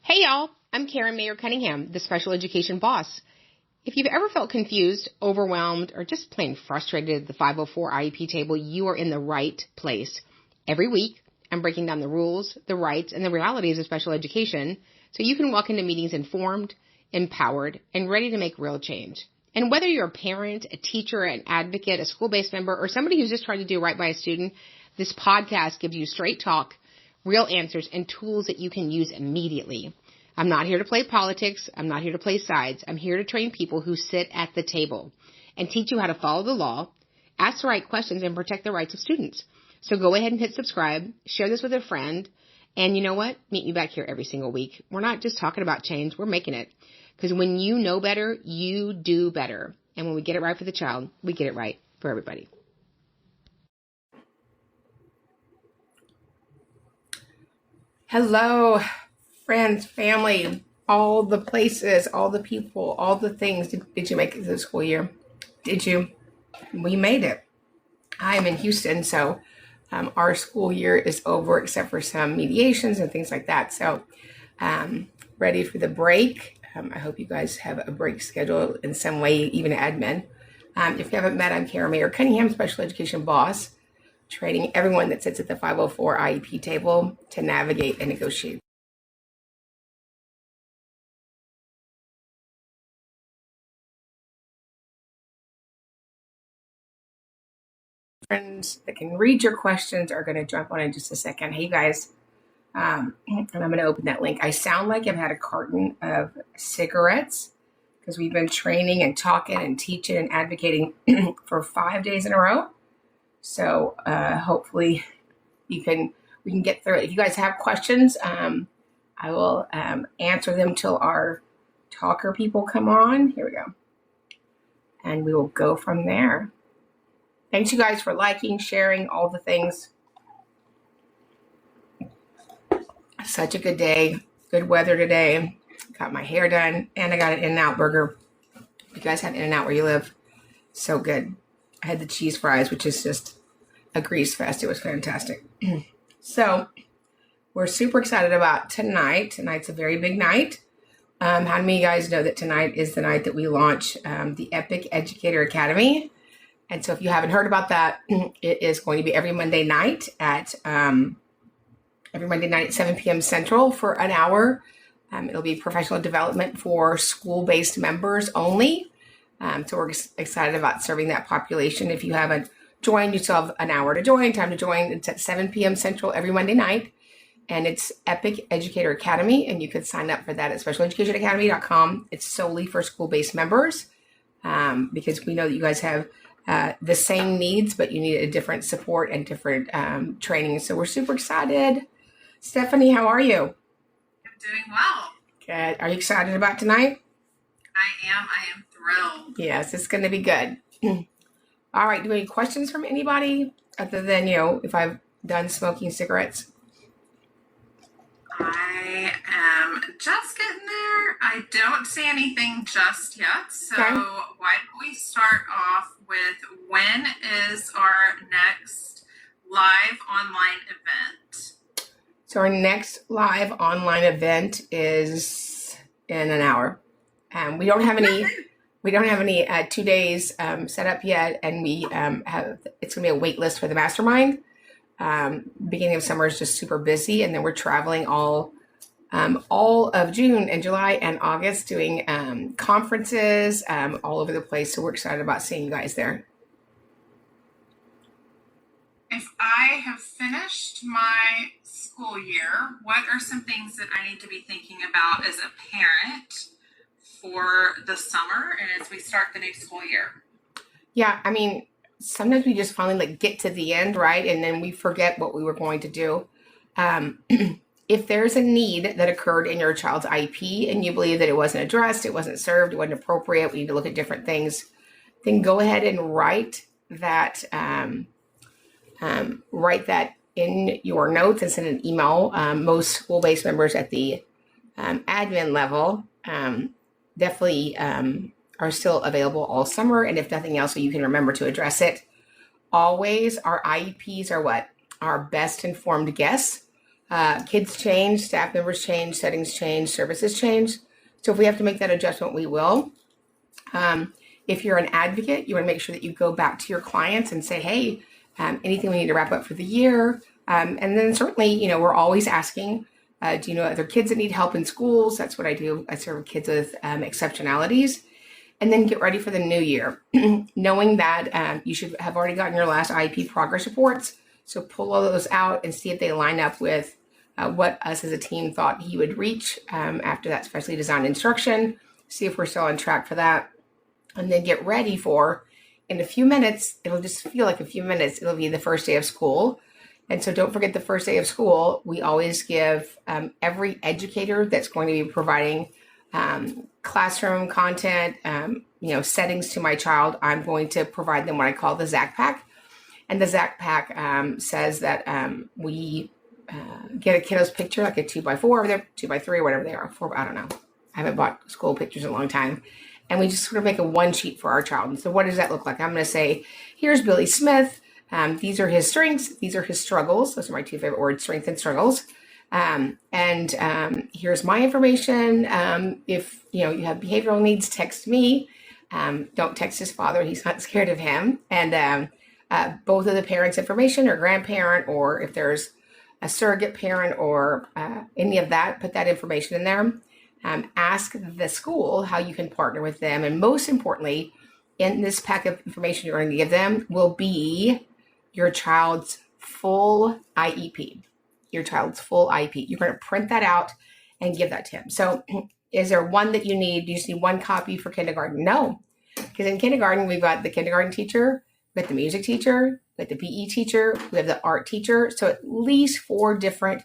Hey y'all, I'm Mayer Cunningham, the special education boss. If you've ever felt confused, overwhelmed, or just plain frustrated at the 504 IEP table, you are in the right place. Every week, I'm breaking down the rules, the rights, and the realities of special education so you can walk into meetings informed, empowered, and ready to make real change. And whether you're a parent, a teacher, an advocate, a school-based member, or somebody who's just trying to do right by a student, this podcast gives you straight talk, real answers, and tools that you can use immediately. I'm not here to play politics. I'm not here to play sides. I'm here to train people who sit at the table and teach you how to follow the law, ask the right questions, and protect the rights of students. So go ahead and hit subscribe, share this with a friend, and you know what? Meet me back here every single week. We're not just talking about change. We're making it. Because when you know better, you do better. And when we get it right for the child, we get it right for everybody. Hello, friends, family, all the places, all the people, all the things. Did you make it through the school year? Did you? We made it. I'm in Houston, so our school year is over except for some mediations and things like that. So ready for the break. I hope you guys have a break scheduled in some way, even admin. If you haven't met, I'm Mayer Cunningham, special education boss, training everyone that sits at the 504 IEP table to navigate and negotiate. Friends that can read your questions are going to jump on in just a second. Hey, guys. And I'm going to open that link. I sound like I've had a carton of cigarettes because we've been training and talking and teaching and advocating for 5 days in a row. So hopefully we can get through it. If you guys have questions, I will answer them till our talker people come on. Here we go. And we will go from there. Thanks you guys for liking, sharing, all the things. Such a good day. Good weather today. Got my hair done and I got an In-N-Out burger. You guys have In-N-Out where you live? So good. I had the cheese fries, which is just a grease fest. It was fantastic. So we're super excited about tonight. Tonight's a very big night. How many of you guys know that tonight is the night that we launch the Epic Educator Academy? And so if you haven't heard about that, it is going to be every Monday night at 7 p.m. Central for an hour. It'll be professional development for school-based members only. So we're excited about serving that population. If you haven't joined, you still have an hour to join, time to join. It's at 7 p.m. Central every Monday night. And it's Epic Educator Academy. And you can sign up for that at specialeducationacademy.com. It's solely for school-based members because we know that you guys have the same needs, but you need a different support and different training. So we're super excited. Stephanie, how are you? I'm doing well. Good. Are you excited about tonight? I am thrilled. Yes, it's going to be good. All right. Do you have any questions from anybody other than, if I've done smoking cigarettes? I am just getting there. I don't see anything just yet. So Why don't we start off with when is our next live online event? So our next live online event is in an hour. We don't have any 2 days set up yet, and we it's gonna be a wait list for the mastermind. Beginning of summer is just super busy, and then we're traveling all of June and July and August doing conferences all over the place. So we're excited about seeing you guys there. If I have finished my school year, what are some things that I need to be thinking about as a parent for the summer and as we start the new school year? Yeah, I mean, sometimes we just finally get to the end, right? And then we forget what we were going to do. If there's a need that occurred in your child's IEP and you believe that it wasn't addressed, it wasn't served, it wasn't appropriate, we need to look at different things, then go ahead and write that in your notes and send an email. Most school-based members at the admin level definitely are still available all summer. And if nothing else, so you can remember to address it. Always, our IEPs are our best informed guess Kids change, staff members change, settings change, services change. So if we have to make that adjustment, we will. If you're an advocate, you want to make sure that you go back to your clients and say, hey, anything we need to wrap up for the year. And then certainly, we're always asking, do you know other kids that need help in schools? That's what I do. I serve kids with exceptionalities. And then get ready for the new year, knowing that you should have already gotten your last IEP progress reports. So pull all those out and see if they line up with what us as a team thought he would reach after that specially designed instruction. See if we're still on track for that. And then get ready for, in a few minutes, it'll just feel like a few minutes, it'll be the first day of school. And so don't forget the first day of school, we always give every educator that's going to be providing classroom content, settings to my child, I'm going to provide them what I call the ZAC Pack. And the ZAC Pack says that we get a kiddo's picture, like a 2x4 or 2x3 or whatever they are. I don't know. I haven't bought school pictures in a long time. And we just sort of make a one sheet for our child. And so what does that look like? I'm going to say, here's Billy Smith. These are his strengths. These are his struggles. Those are my two favorite words, strengths and struggles. Here's my information. If you have behavioral needs, text me. Don't text his father. He's not scared of him. And both of the parents' information or grandparent, or if there's a surrogate parent or any of that, put that information in there. Ask the school how you can partner with them. And most importantly, in this pack of information you're going to give them will be your child's full IEP. Your child's full IEP. You're going to print that out and give that to him. So is there one that you need? Do you just need one copy for kindergarten? No. Because in kindergarten, we've got the kindergarten teacher, we've got the music teacher, we've got the PE teacher, we have the art teacher. So at least 4 different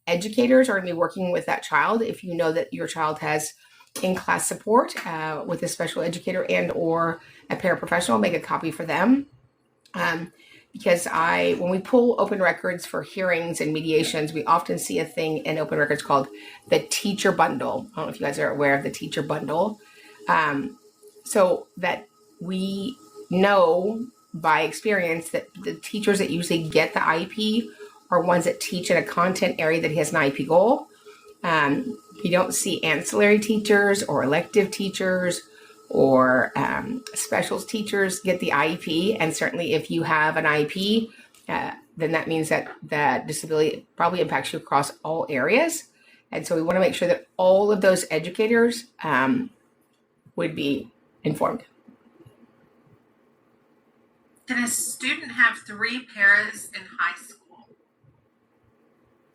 educators are going to be working with that child. If you know that your child has in-class support with a special educator and or a paraprofessional, make a copy for them. Because when we pull open records for hearings and mediations, we often see a thing in open records called the teacher bundle. I don't know if you guys are aware of the teacher bundle. So that we know by experience that the teachers that usually get the IEP are ones that teach in a content area that has an IEP goal. You don't see ancillary teachers or elective teachers or specials teachers get the IEP. And certainly if you have an IEP, then that means that disability probably impacts you across all areas. And so we want to make sure that all of those educators would be informed. Can a student have 3 paras in high school?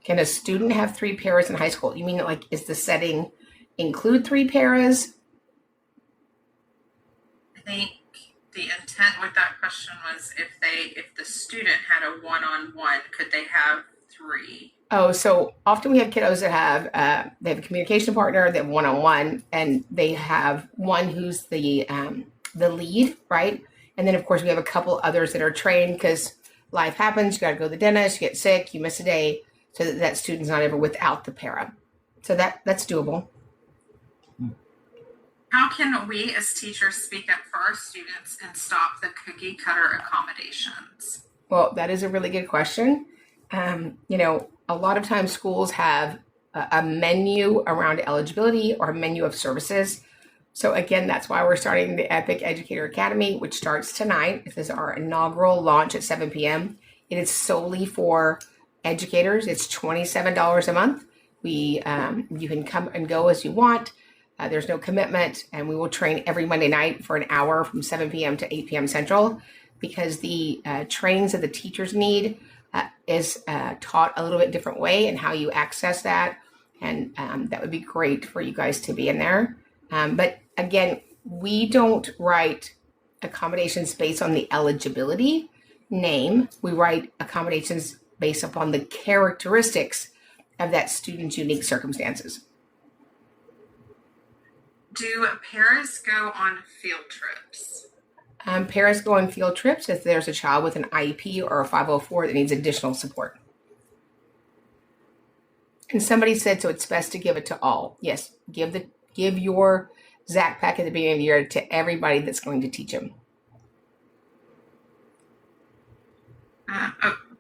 Can a student have 3 paras in high school? You mean like, is the setting include 3 paras? I think the intent with that question was if the student had a one-on-one, could they have 3? Oh, so often we have kiddos that have they have a communication partner, they have one-on-one, and they have one who's the lead, right? And then of course we have a couple others that are trained because life happens. You got to go to the dentist, you get sick, you miss a day, so that student's not ever without the para. So that's doable. How can we as teachers speak up for our students and stop the cookie cutter accommodations? Well, that is a really good question. A lot of times schools have a menu around eligibility or a menu of services. So again, that's why we're starting the Epic Educator Academy, which starts tonight. This is our inaugural launch at 7 p.m. It is solely for educators. It's $27 a month. You can come and go as you want. There's no commitment, and we will train every Monday night for an hour from 7 p.m. to 8 p.m. Central, because the trainings that the teachers need is taught a little bit different way, and how you access that. And that would be great for you guys to be in there. But again, we don't write accommodations based on the eligibility name. We write accommodations based upon the characteristics of that student's unique circumstances. Do paras go on field trips? Paras go on field trips if there's a child with an IEP or a 504 that needs additional support. And somebody said, so it's best to give it to all. Yes, give your ZAC pack at the beginning of the year to everybody that's going to teach them.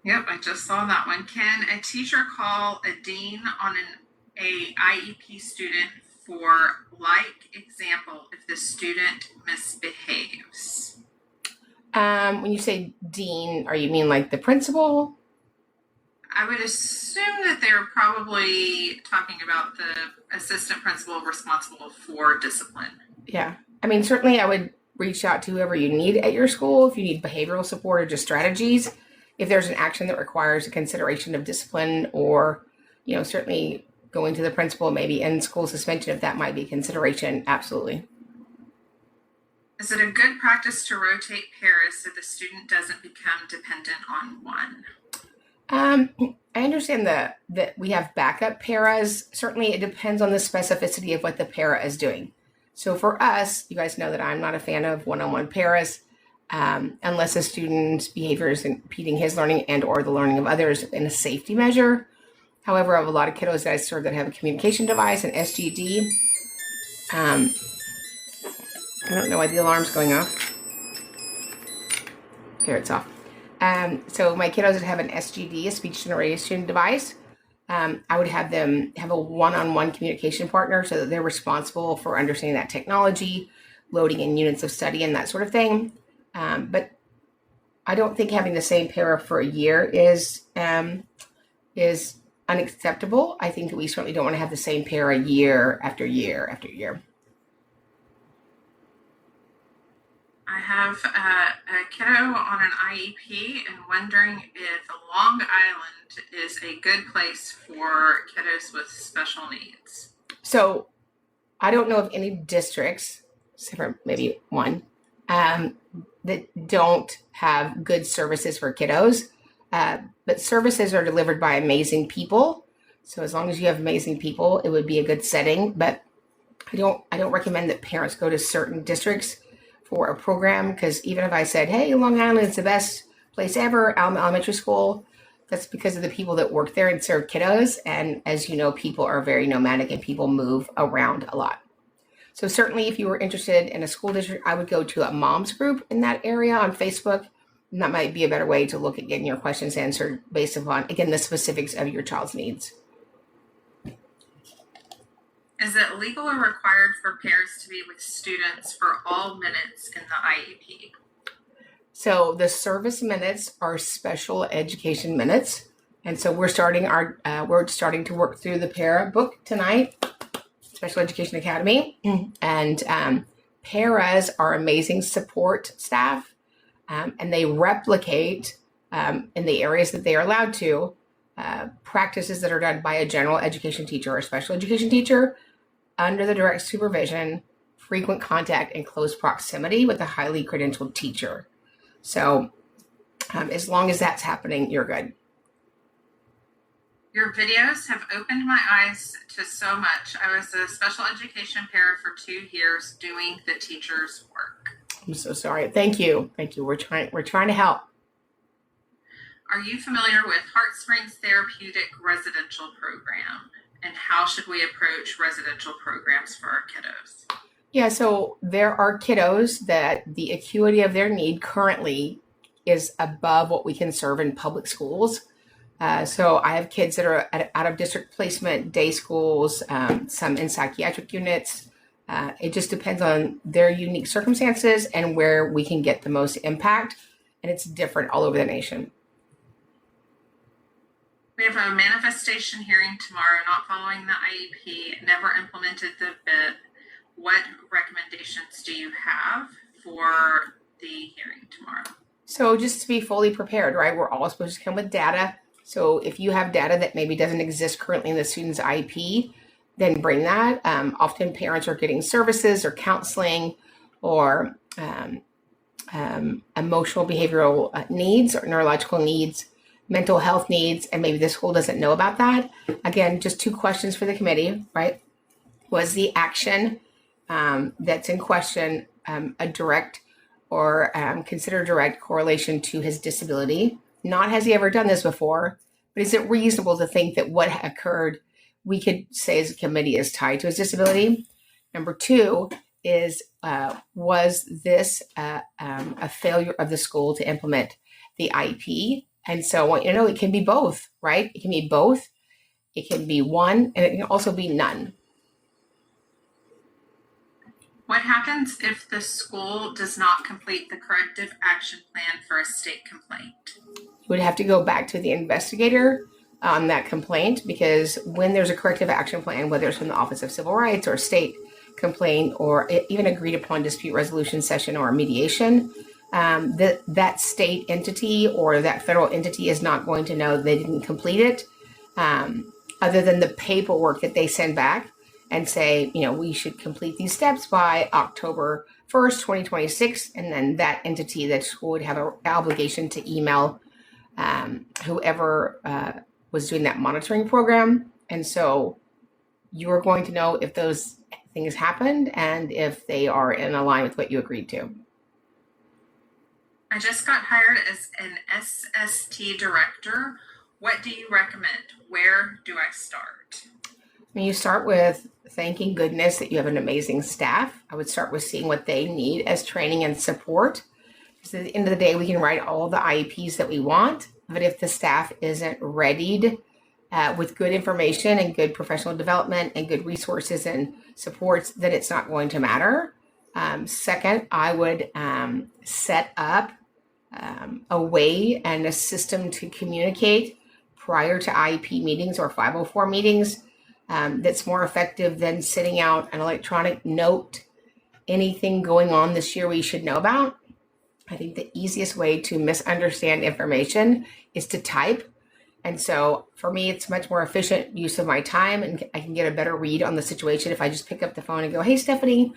Yep, I just saw that one. Can a teacher call a dean on a IEP student for, like, example, if the student misbehaves? When you say dean, are you mean like the principal? I would assume that they're probably talking about the assistant principal responsible for discipline. Yeah. I mean, certainly I would reach out to whoever you need at your school if you need behavioral support or just strategies. If there's an action that requires a consideration of discipline or, certainly going to the principal, maybe in school suspension, if that might be a consideration, absolutely. Is it a good practice to rotate paras so the student doesn't become dependent on one? I understand that we have backup paras. Certainly it depends on the specificity of what the para is doing. So for us, you guys know that I'm not a fan of one-on-one paras unless a student's behavior is impeding his learning and or the learning of others in a safety measure. However, I have a lot of kiddos that I serve that have a communication device, an SGD. I don't know why the alarm's going off. There, it's off. So my kiddos that have an SGD, a speech generation device, I would have them have a one-on-one communication partner so that they're responsible for understanding that technology, loading in units of study and that sort of thing. But I don't think having the same para for a year is unacceptable. I think that we certainly don't want to have the same para year after year after year. I have a kiddo on an IEP and wondering if Long Island is a good place for kiddos with special needs. So I don't know of any districts, except for maybe one, that don't have good services for kiddos. But services are delivered by amazing people. So as long as you have amazing people, it would be a good setting. But I don't recommend that parents go to certain districts for a program, because even if I said, hey, Long Island is the best place ever, elementary school, that's because of the people that work there and serve kiddos. And as you know, people are very nomadic and people move around a lot. So certainly if you were interested in a school district, I would go to a mom's group in that area on Facebook. And that might be a better way to look at getting your questions answered based upon, again, the specifics of your child's needs. Is it legal or required for parents to be with students for all minutes in the IEP? So the service minutes are special education minutes. And so we're starting to work through the para book tonight, Special Education Academy. And paras are amazing support staff, and they replicate in the areas that they are allowed to practices that are done by a general education teacher or a special education teacher under the direct supervision, frequent contact, and close proximity with a highly credentialed teacher. So as long as that's happening, you're good. Your videos have opened my eyes to so much. I was a special education para for 2 years doing the teacher's work. I'm so sorry. Thank you. We're trying to help. Are you familiar with Heart Springs Therapeutic Residential Program? And how should we approach residential programs for our kiddos? Yeah, so there are kiddos that the acuity of their need currently is above what we can serve in public schools. So I have kids that are at out of district placement, day schools, some in psychiatric units. It just depends on their unique circumstances and where we can get the most impact. And it's different all over the nation. We have a manifestation hearing tomorrow, not following the IEP, never implemented the BIP. What recommendations do you have for the hearing tomorrow? So just to be fully prepared, right? We're all supposed to come with data. So if you have data that maybe doesn't exist currently in the student's IEP, then bring that. Often parents are getting services or counseling or emotional behavioral needs or neurological needs, mental health needs, and maybe the school doesn't know about that. Again, just 2 questions for the committee, right? Was the action that's in question a direct or consider direct correlation to his disability? Not has he ever done this before, but is it reasonable to think that what occurred, we could say as a committee, is tied to his disability? Number 2 is, was this a failure of the school to implement the IEP? And so I want you to know it can be both, right? It can be both. It can be one, and it can also be none. What happens if the school does not complete the corrective action plan for a state complaint? You would have to go back to the investigator on that complaint, because when there's a corrective action plan, whether it's from the Office of Civil Rights or state complaint or even agreed upon dispute resolution session or mediation, that state entity or that federal entity is not going to know they didn't complete it, other than the paperwork that they send back and say, we should complete these steps by October 1st, 2026. And then that entity, that school, would have an obligation to email whoever was doing that monitoring program. And so you're going to know if those things happened and if they are in line with what you agreed to. I just got hired as an SST director. What do you recommend? Where do I start? You start with thanking goodness that you have an amazing staff. I would start with seeing what they need as training and support. Because at the end of the day, we can write all the IEPs that we want, but if the staff isn't readied with good information and good professional development and good resources and supports, then it's not going to matter. Second, I would set up a way and a system to communicate prior to IEP meetings or 504 meetings that's more effective than sending out an electronic note, anything going on this year we should know about. I think the easiest way to misunderstand information is to type. And so for me, it's much more efficient use of my time, and I can get a better read on the situation if I just pick up the phone and go, hey, Stephanie,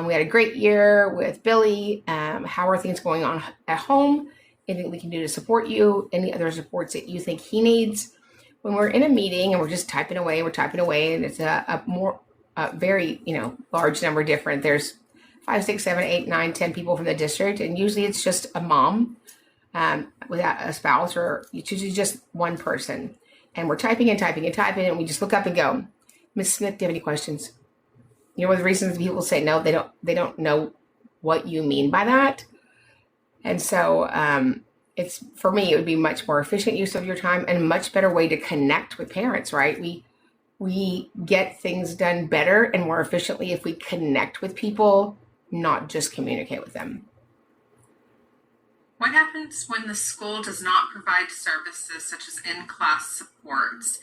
we had a great year with Billy. How are things going on at home? Anything we can do to support you? Any other supports that you think he needs? When we're in a meeting and we're just typing away, and it's a very, large number different. There's 5, 6, 7, 8, 9, 10 people from the district. And usually it's just a mom without a spouse, or it's usually just one person. And we're typing and typing and typing, and we just look up and go, Ms. Smith, do you have any questions? One of the reasons people say no, they don't know what you mean by that. And so it's, for me, it would be much more efficient use of your time and a much better way to connect with parents, right? We get things done better and more efficiently if we connect with people, not just communicate with them. What happens when the school does not provide services such as in-class supports?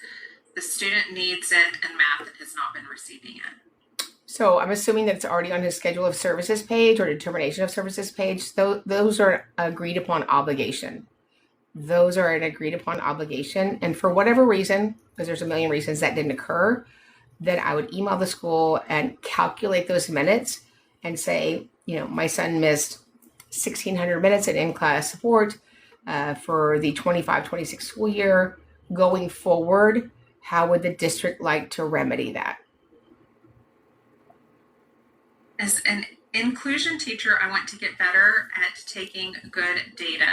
The student needs it and math and has not been receiving it. So I'm assuming that it's already on his schedule of services page or determination of services page. Those are agreed upon obligation. Those are an agreed upon obligation. And for whatever reason, because there's a million reasons that didn't occur, then I would email the school and calculate those minutes and say, my son missed 1,600 minutes at in-class support for the 25-26 school year. Going forward, how would the district like to remedy that? As an inclusion teacher, I want to get better at taking good data.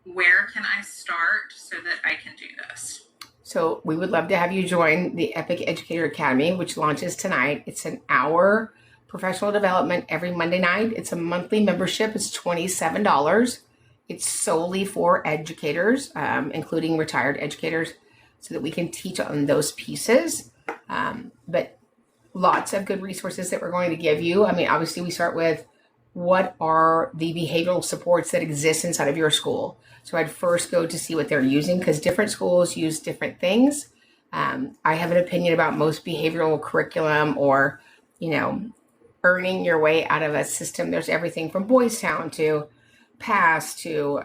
Where can I start so that I can do this? So we would love to have you join the Epic Educator Academy, which launches tonight. It's an hour professional development every Monday night. It's a monthly membership. It's $27. It's solely for educators, including retired educators, so that we can teach on those pieces. But lots of good resources that we're going to give you. Obviously we start with what are the behavioral supports that exist inside of your school. So I'd first go to see what they're using, because different schools use different things. I have an opinion about most behavioral curriculum, or, earning your way out of a system. There's everything from Boys Town to PASS to,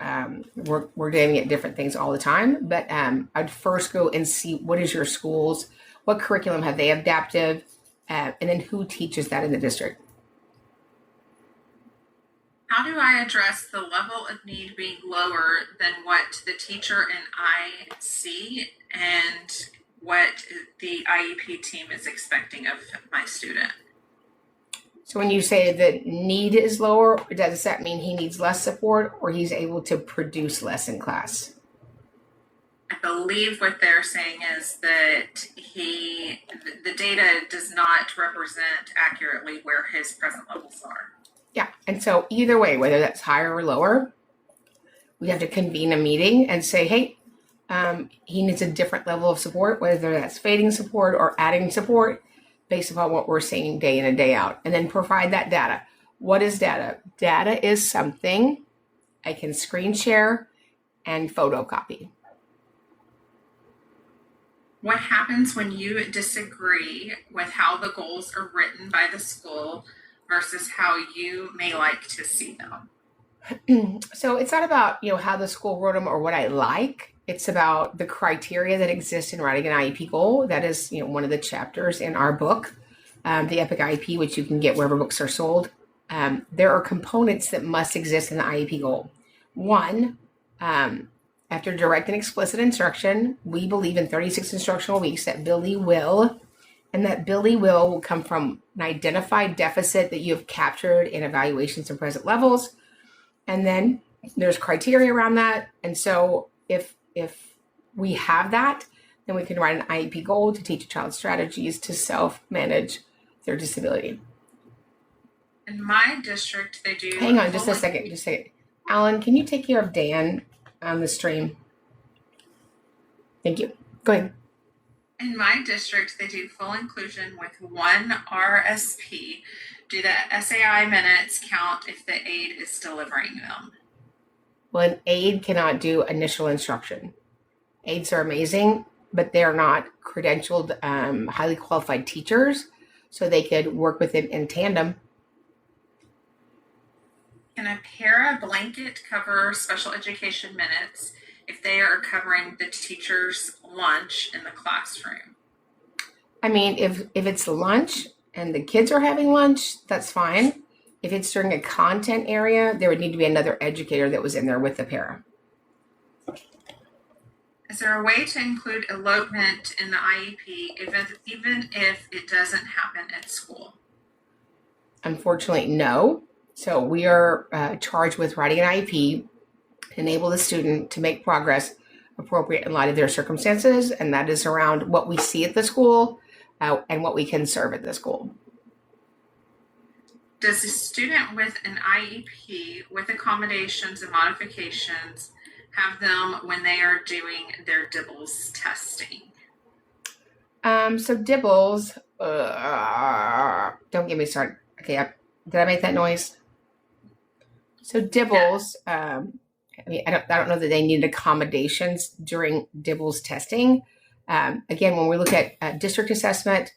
we're doing it different things all the time. But I'd first go and see what is your school's, what curriculum have they adapted, and then who teaches that in the district. How do I address the level of need being lower than what the teacher and I see and what the IEP team is expecting of my student? So when you say that need is lower, does that mean he needs less support or he's able to produce less in class? I believe what they're saying is that the data does not represent accurately where his present levels are. Yeah. And so either way, whether that's higher or lower, we have to convene a meeting and say, hey, he needs a different level of support, whether that's fading support or adding support based upon what we're seeing day in and day out, and then provide that data. What is data? Data is something I can screen share and photocopy. What happens when you disagree with how the goals are written by the school versus how you may like to see them? So it's not about, how the school wrote them or what I like. It's about the criteria that exist in writing an IEP goal. That is, one of the chapters in our book, the Epic IEP, which you can get wherever books are sold. There are components that must exist in the IEP goal. One, after direct and explicit instruction, we believe in 36 instructional weeks that Billy will come from an identified deficit that you have captured in evaluations and present levels. And then there's criteria around that. And so if we have that, then we can write an IEP goal to teach a child strategies to self-manage their disability. In my district, they do... Hang on just a second. Alan, can you take care of Dan on the stream? Thank you. Go ahead. In my district, they do full inclusion with one RSP. Do the SAI minutes count if the aide is delivering them? Well, an aide cannot do initial instruction. Aides are amazing, but they're not credentialed, highly qualified teachers, so they could work with it in tandem. Can a para blanket cover special education minutes if they are covering the teacher's lunch in the classroom? I mean, if it's lunch and the kids are having lunch, that's fine. If it's during a content area, there would need to be another educator that was in there with the para. Is there a way to include elopement in the IEP even if it doesn't happen at school? Unfortunately, no. So we are charged with writing an IEP to enable the student to make progress appropriate in light of their circumstances, and that is around what we see at the school and what we can serve at the school. Does a student with an IEP with accommodations and modifications have them when they are doing their DIBELS testing? So DIBELS, don't get me started. Okay, did I make that noise? So DIBELS, yeah. I don't know that they need accommodations during DIBELS testing. Again, when we look at district assessment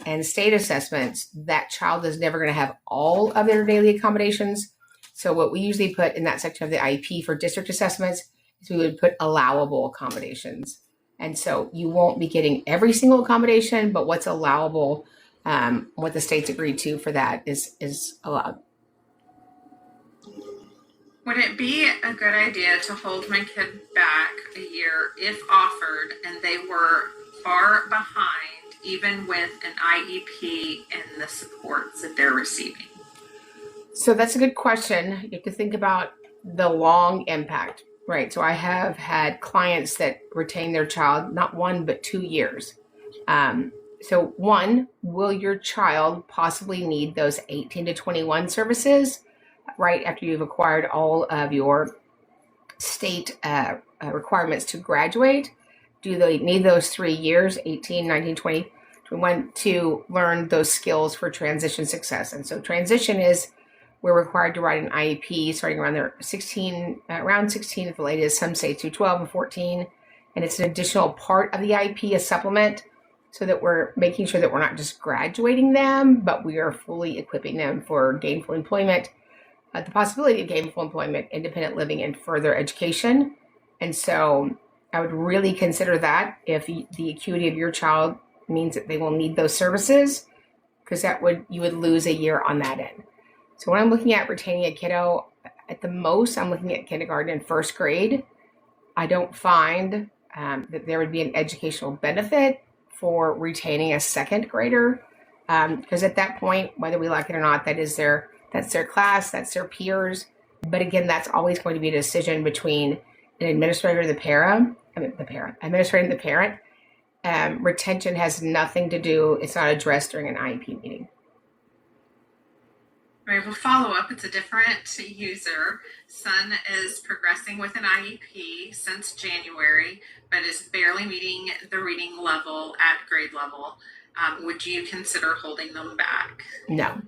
and state assessments, that child is never going to have all of their daily accommodations. So what we usually put in that section of the IEP for district assessments is we would put allowable accommodations. And so you won't be getting every single accommodation, but what's allowable, what the state's agreed to for that is allowed. Would it be a good idea to hold my kid back a year if offered and they were far behind, even with an IEP and the supports that they're receiving? So that's a good question. You have to think about the long impact, right? So I have had clients that retain their child, not 1, but 2 years. So one, will your child possibly need those 18 to 21 services right after you've acquired all of your state requirements to graduate? Do they need those 3 years, 18, 19, 20, 21, to learn those skills for transition success? And so transition is, we're required to write an IEP starting around around 16 at the latest. Some say through 12 and 14. And it's an additional part of the IEP, a supplement, so that we're making sure that we're not just graduating them, but we are fully equipping them for gainful employment, the possibility of gainful employment, independent living, and further education. And so I would really consider that if the acuity of your child means that they will need those services, because you would lose a year on that end. So when I'm looking at retaining a kiddo, at the most, I'm looking at kindergarten and first grade. I don't find that there would be an educational benefit for retaining a second grader, because at that point, whether we like it or not, that's their class, that's their peers. But again, that's always going to be a decision between an administrator and the administrator and the parent. Retention has nothing to do, it's not addressed during an IEP meeting. We have a follow-up. It's a different user. Son is progressing with an IEP since January, but is barely meeting the reading level at grade level. Would you consider holding them back? No.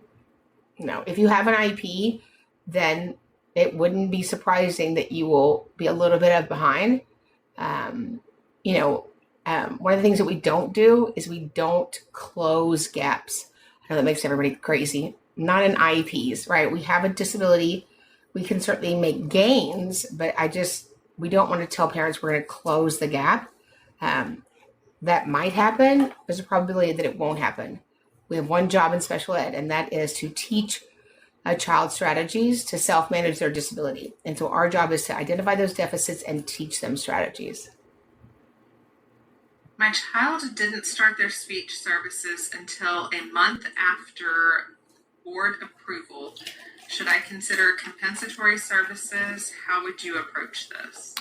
If you have an IEP, then it wouldn't be surprising that you will be a little bit behind. One of the things that we don't do is we don't close gaps. I know that makes everybody crazy. Not in IEPs, right? We have a disability. We can certainly make gains, but we don't want to tell parents we're going to close the gap. That might happen. There's a probability that it won't happen. We have one job in special ed, and that is to teach a child strategies to self-manage their disability. And so our job is to identify those deficits and teach them strategies. My child didn't start their speech services until a month after board approval. Should I consider compensatory services? How would you approach this?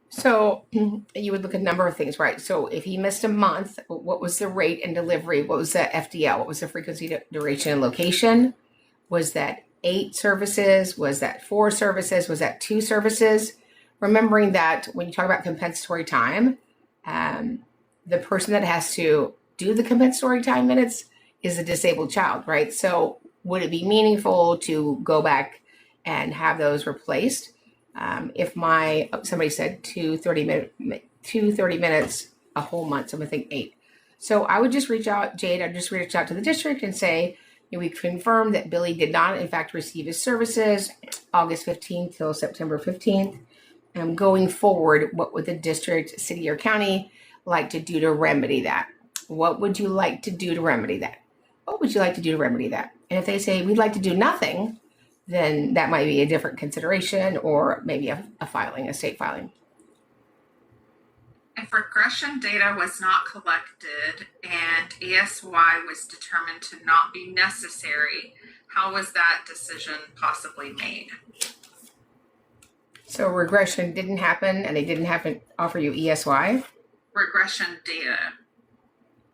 So you would look at a number of things, right? So if he missed a month, what was the rate and delivery? What was the FDL? What was the frequency, duration, and location? Was that 8 services? Was that 4 services? Was that 2 services? Remembering that when you talk about compensatory time, the person that has to do the compensatory time minutes is a disabled child, right? So would it be meaningful to go back and have those replaced? If somebody said 2 30 minutes a whole month, so I'm gonna think 8. So I would just reach out, Jade, I'd just reach out to the district and say, we confirm that Billy did not in fact receive his services August 15th till September 15th. And going forward, what would the district, city, or county like to do to remedy that? What would you like to do to remedy that? What would you like to do to remedy that? And if they say we'd like to do nothing, then that might be a different consideration, or maybe a state filing. If regression data was not collected and ESY was determined to not be necessary, how was that decision possibly made? So regression didn't happen and they didn't offer you ESY? Regression data.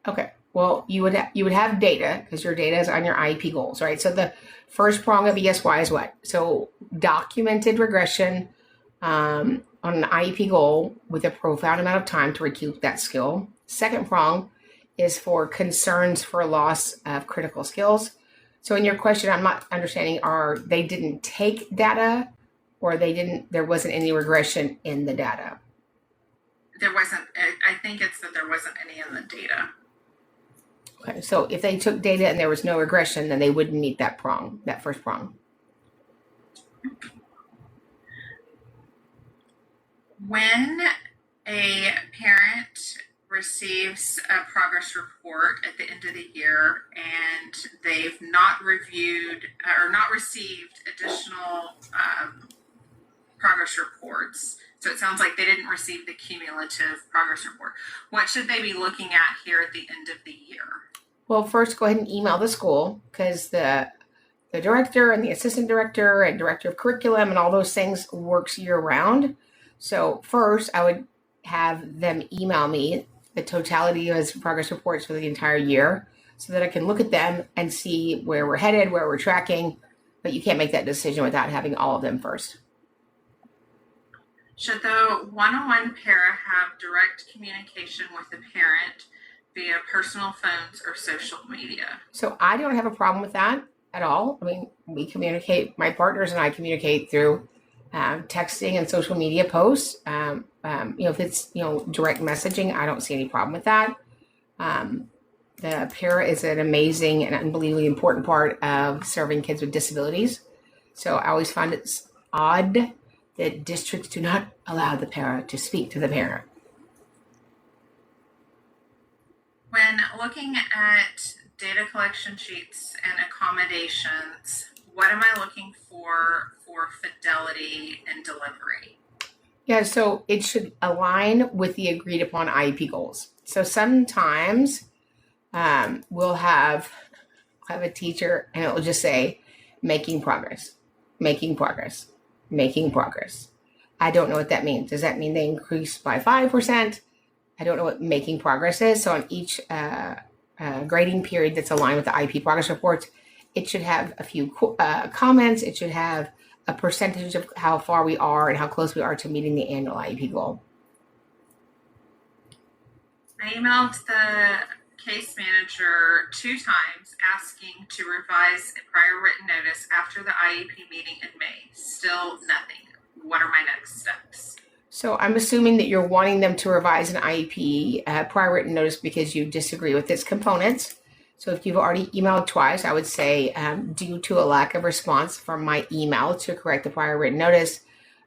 Okay. Well, you would have data because your data is on your IEP goals, right? So the first prong of ESY is what? So documented regression on an IEP goal with a profound amount of time to recoup that skill. Second prong is for concerns for loss of critical skills. So in your question, I'm not understanding, they didn't take data or there wasn't any regression in the data? There wasn't, I think it's that there wasn't any in the data. Okay, so if they took data and there was no regression, then they wouldn't meet that first prong. When a parent receives a progress report at the end of the year and they've not reviewed or not received additional progress reports, so it sounds like they didn't receive the cumulative progress report, what should they be looking at here at the end of the year? Well, first go ahead and email the school, because the director and the assistant director and director of curriculum and all those things works year round. So first I would have them email me the totality of his progress reports for the entire year so that I can look at them and see where we're headed, where we're tracking. But you can't make that decision without having all of them first. Should the one-on-one para have direct communication with the parent via personal phones or social media? So I don't have a problem with that at all. I mean, we communicate, my partners and I communicate through texting and social media posts. If it's, direct messaging, I don't see any problem with that. The para is an amazing and unbelievably important part of serving kids with disabilities. So I always find it's odd that districts do not allow the para to speak to the parent. When looking at data collection sheets and accommodations, what am I looking for fidelity and delivery? Yeah, so it should align with the agreed upon IEP goals. So sometimes we'll have a teacher and it will just say, making progress, making progress, making progress. I don't know what that means. Does that mean they increased by 5%? I don't know what making progress is. So on each grading period that's aligned with the IEP progress reports, it should have a few comments. It should have a percentage of how far we are and how close we are to meeting the annual IEP goal. I emailed the case manager 2 times asking to revise a prior written notice after the IEP meeting in May. Still nothing. What are my next steps? So I'm assuming that you're wanting them to revise an IEP prior written notice because you disagree with its components. So if you've already emailed twice, I would say due to a lack of response from my email to correct the prior written notice,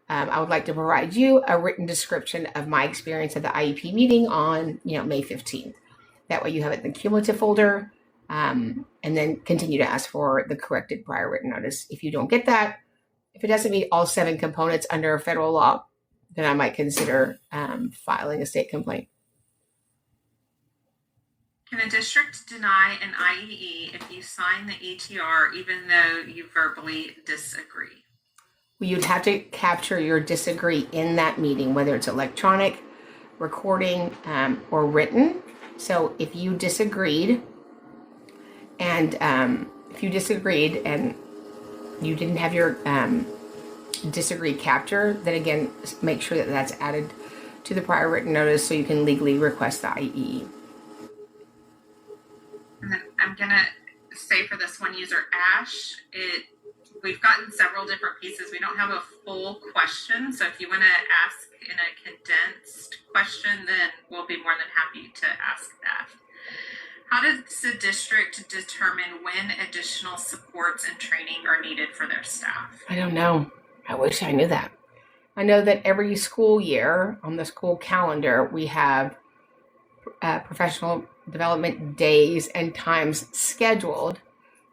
I would like to provide you a written description of my experience at the IEP meeting on May 15th. That way you have it in the cumulative folder, and then continue to ask for the corrected prior written notice. If you don't get that, if it doesn't meet all 7 components under federal law, then I might consider filing a state complaint. Can a district deny an IEE if you sign the ETR even though you verbally disagree? Well, you'd have to capture your disagree in that meeting, whether it's electronic, recording, or written. So if you disagreed and you didn't have your disagree capture, then again, make sure that that's added to the prior written notice so you can legally request the IEE. And then I'm going to say for this one user, Ash, we've gotten several different pieces. We don't have a full question. So if you want to ask in a condensed question, then we'll be more than happy to ask that. How does the district determine when additional supports and training are needed for their staff? I don't know. I wish I knew that. I know that every school year on the school calendar, we have professional development days and times scheduled.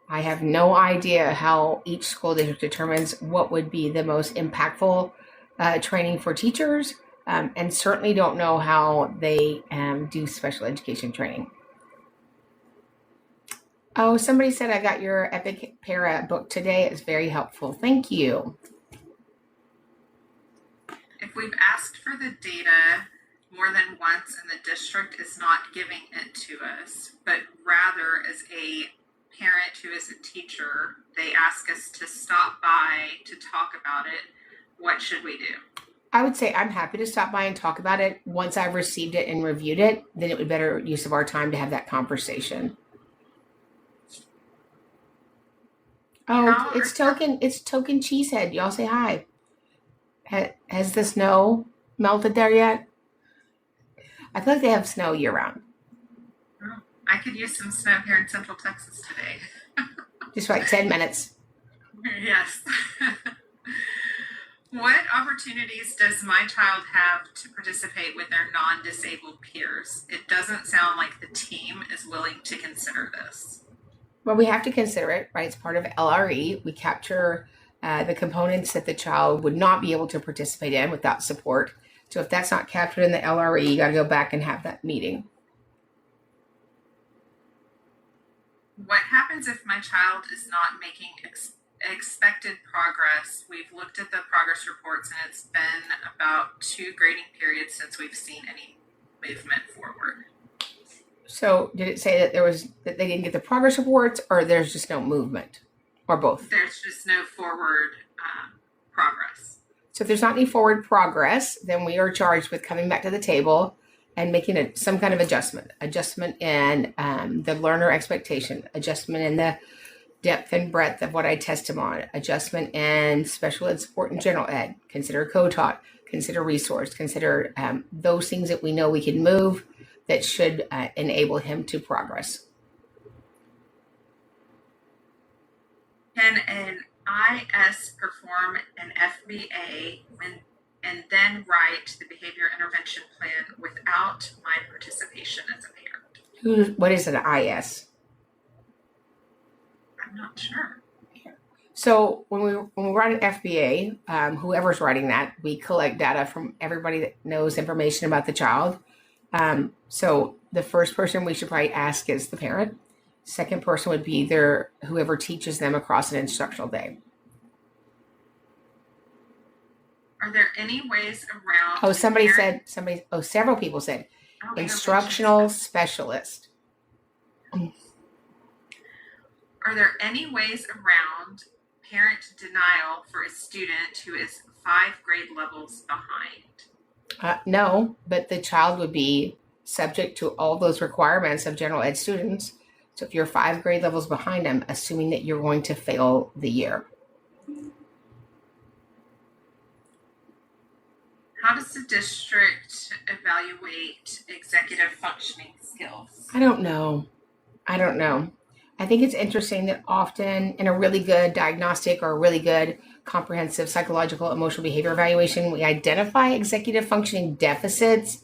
I have no idea how each school district determines what would be the most impactful training for teachers, and certainly don't know how they do special education training. Oh, somebody said I got your Epic Para book today. It's very helpful. Thank you. If we've asked for the data more than once and the district is not giving it to us, but rather as a parent who is a teacher, they ask us to stop by to talk about it, what should we do? I would say I'm happy to stop by and talk about it. Once I've received it and reviewed it, then it would be better use of our time to have that conversation. Oh, it's Token Cheesehead. Y'all say hi. Has the snow melted there yet? I feel like they have snow year round. Oh, I could use some snow here in Central Texas today. Just for like 10 minutes. Yes. What opportunities does my child have to participate with their non-disabled peers? It doesn't sound like the team is willing to consider this. Well, we have to consider it, right? It's part of LRE. We capture the components that the child would not be able to participate in without support. So if that's not captured in the LRE, you got to go back and have that meeting. What happens if my child is not making expected progress? We've looked at the progress reports and it's been about 2 grading periods since we've seen any movement forward. So did it say that that they didn't get the progress reports, or there's just no movement, or both? There's just no forward progress. So if there's not any forward progress, then we are charged with coming back to the table and making some kind of adjustment in the learner expectation, adjustment in the depth and breadth of what I test them on, adjustment in special ed support and general ed, consider co-taught, consider resource, consider those things that we know we can move that should enable him to progress. Can an IS perform an FBA and then write the behavior intervention plan without my participation as a parent? What is an IS? I'm not sure. So when we write an FBA, whoever's writing that, we collect data from everybody that knows information about the child. So the first person we should probably ask is the parent. Second person would be whoever teaches them across an instructional day. Are there any ways around? Oh, several people said instructional specialist. Are there any ways around parent denial for a student who is 5 grade levels behind? No, but the child would be subject to all those requirements of general ed students. So if you're 5 grade levels behind them, assuming that you're going to fail the year. How does the district evaluate executive functioning skills? I don't know. I think it's interesting that often in a really good diagnostic or a really good comprehensive psychological emotional behavior evaluation, we identify executive functioning deficits.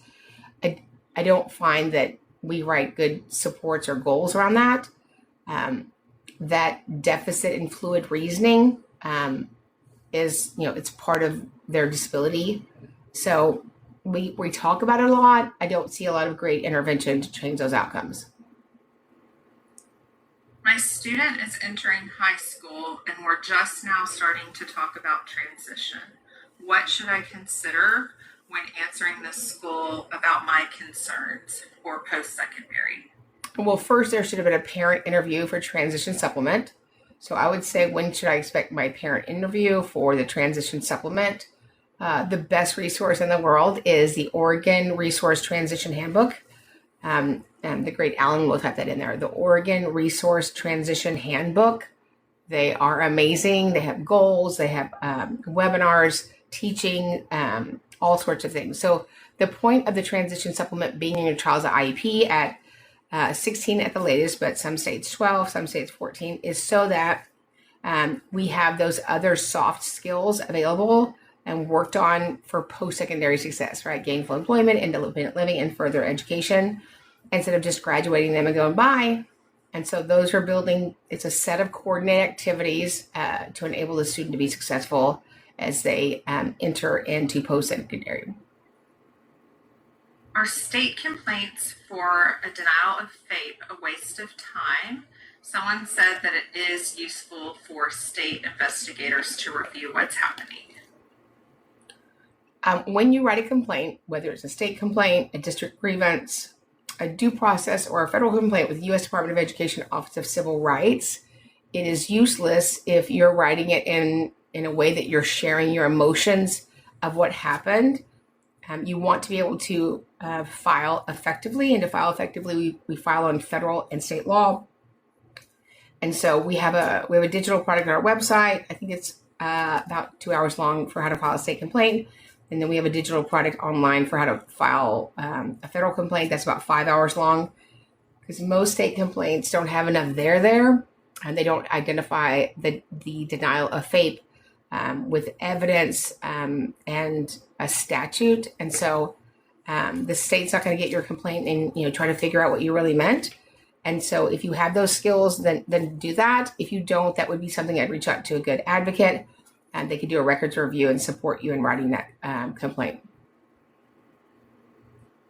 I don't find that we write good supports or goals around that. That deficit in fluid reasoning is, it's part of their disability. So we talk about it a lot. I don't see a lot of great intervention to change those outcomes. My student is entering high school and we're just now starting to talk about transition. What should I consider when answering the school about my concerns for post-secondary? Well, first, there should have been a parent interview for transition supplement. So I would say, when should I expect my parent interview for the transition supplement? The best resource in the world is the Oregon Resource Transition Handbook. And the great Alan will type that in there. The Oregon Resource Transition Handbook. They are amazing. They have goals. They have webinars, teaching, all sorts of things. So the point of the transition supplement being in your child's IEP at 16 at the latest, but some states 12, some states 14, is so that we have those other soft skills available and worked on for post-secondary success, right? Gainful employment, independent living, and further education, instead of just graduating them and going by. And so those are building, it's a set of coordinated activities to enable the student to be successful as they enter into post-secondary. Are state complaints for a denial of FAPE a waste of time? Someone said that it is useful for state investigators to review what's happening. When you write a complaint, whether it's a state complaint, a district grievance, a due process, or a federal complaint with the U.S. Department of Education Office of Civil Rights, it is useless if you're writing it in a way that you're sharing your emotions of what happened. You want to be able to file effectively, and to file effectively, we file on federal and state law. And so we have a digital product on our website. I think it's about 2 hours long for how to file a state complaint. And then we have a digital product online for how to file a federal complaint. That's about 5 hours long, because most state complaints don't have enough there, and they don't identify the denial of FAPE with evidence and a statute. And so the state's not going to get your complaint and try to figure out what you really meant. And so if you have those skills, then do that. If you don't, that would be something I'd reach out to a good advocate, and they could do a records review and support you in writing that complaint.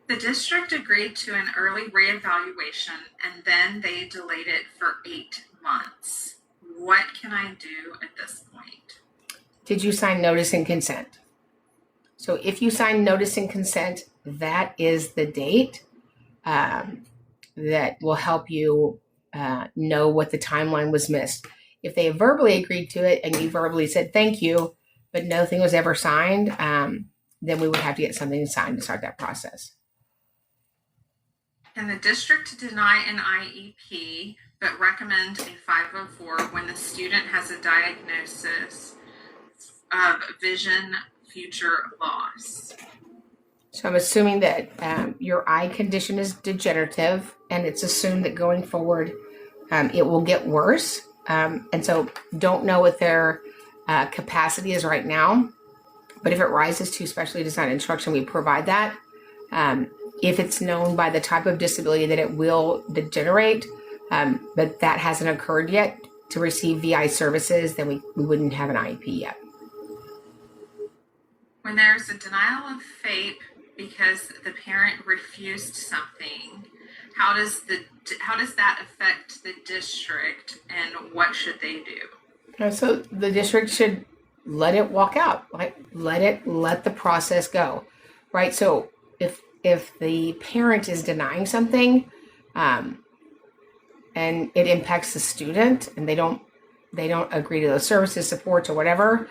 The district agreed to an early reevaluation, and then they delayed it for 8 months. What can I do at this point? Did you sign notice and consent? So if you sign notice and consent, that is the date that will help you know what the timeline was missed. If they verbally agreed to it and you verbally said thank you, but nothing was ever signed, then we would have to get something signed to start that process. Can the district deny an IEP but recommend a 504 when the student has a diagnosis of vision future loss? So I'm assuming that your eye condition is degenerative, and it's assumed that going forward it will get worse. And so don't know what their capacity is right now, but if it rises to specially designed instruction, we provide that. If it's known by the type of disability that it will degenerate, but that hasn't occurred yet to receive VI services, then we wouldn't have an IEP yet. When there's a denial of FAPE because the parent refused something, how does that affect the district, and what should they do? So the district should let it walk out, like let the process go, right? So if the parent is denying something, and and it impacts the student and they don't agree to those services, supports, or whatever,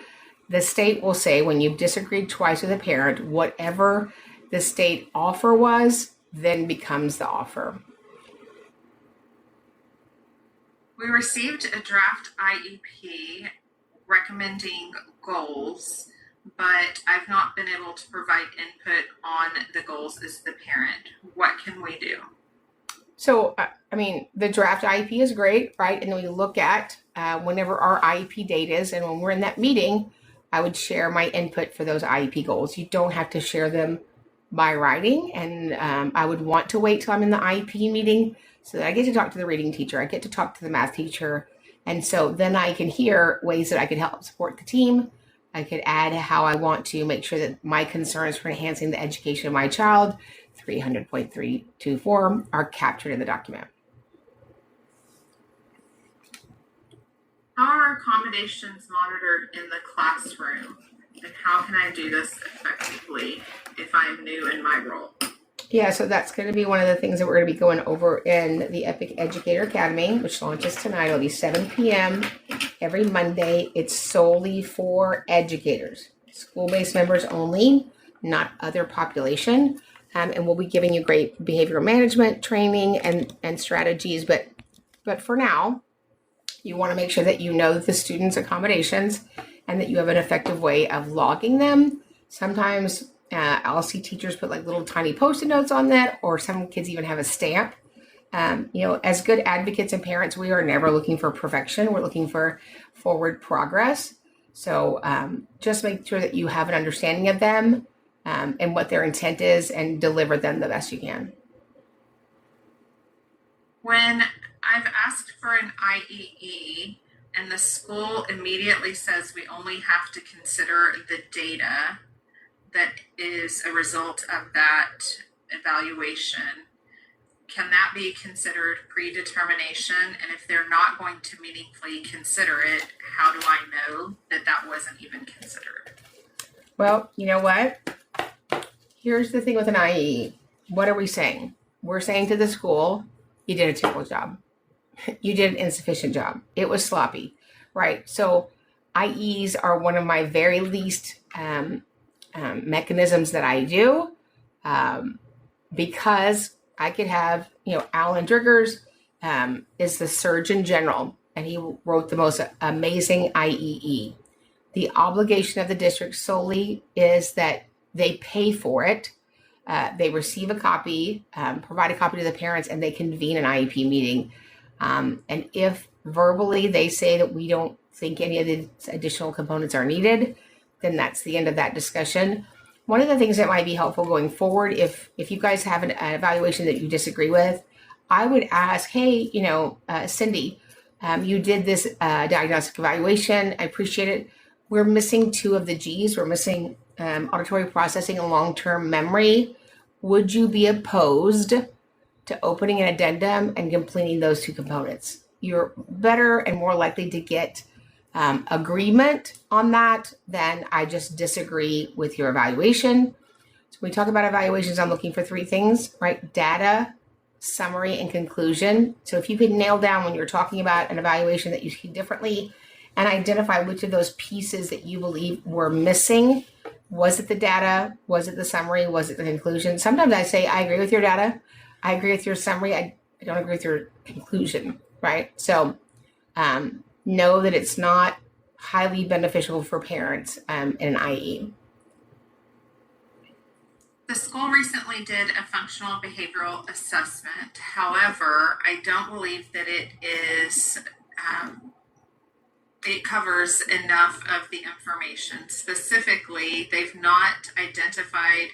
the state will say when you've disagreed twice with a parent, whatever the state offer was, then becomes the offer. We received a draft IEP recommending goals, but I've not been able to provide input on the goals as the parent. What can we do? So, the draft IEP is great, right? And then we look at whenever our IEP date is, and when we're in that meeting, I would share my input for those IEP goals. You don't have to share them by writing, and I would want to wait till I'm in the IEP meeting so that I get to talk to the reading teacher, I get to talk to the math teacher, and so then I can hear ways that I could help support the team. I could add how I want to make sure that my concerns for enhancing the education of my child, 300.324, are captured in the document. How are accommodations monitored in the classroom? And how can I do this effectively if I'm new in my role? Yeah, so that's going to be one of the things that we're going to be going over in the Epic Educator Academy, which launches tonight. It'll be 7 p.m. every Monday. It's solely for educators, school-based members only, not other population. And we'll be giving you great behavioral management training and strategies. But for now, you want to make sure that you know the students' accommodations and that you have an effective way of logging them. Sometimes I'll see teachers put like little tiny Post-it notes on that, or some kids even have a stamp. As good advocates and parents, we are never looking for perfection. We're looking for forward progress. So just make sure that you have an understanding of them and what their intent is, and deliver them the best you can. When I've asked for an IEE and the school immediately says we only have to consider the data that is a result of that evaluation, can that be considered predetermination? And if they're not going to meaningfully consider it, how do I know that that wasn't even considered? Well, you know what? Here's the thing with an IE. What are we saying? We're saying to the school, you did a terrible job. You did an insufficient job. It was sloppy, right? So IEs are one of my very least mechanisms that I do because I could have, Alan Driggers is the Surgeon General, and he wrote the most amazing IEE. The obligation of the district solely is that they pay for it. They receive a copy, provide a copy to the parents, and they convene an IEP meeting. And if verbally they say that we don't think any of the additional components are needed, then that's the end of that discussion. One of the things that might be helpful going forward, if you guys have an evaluation that you disagree with, I would ask, hey, Cindy, you did this diagnostic evaluation. I appreciate it. We're missing 2 of the G's. We're missing auditory processing and long-term memory. Would you be opposed to opening an addendum and completing those 2 components? You're better and more likely to get agreement on that than I just disagree with your evaluation. So when we talk about evaluations, I'm looking for 3 things, right? Data, summary, and conclusion. So if you could nail down when you're talking about an evaluation that you see differently and identify which of those pieces that you believe were missing. Was it the data? Was it the summary? Was it the conclusion? Sometimes I say, I agree with your data. I agree with your summary. I don't agree with your conclusion, right? So know that it's not highly beneficial for parents in an IE. The school recently did a functional behavioral assessment. However, I don't believe that it is it covers enough of the information. Specifically, they've not identified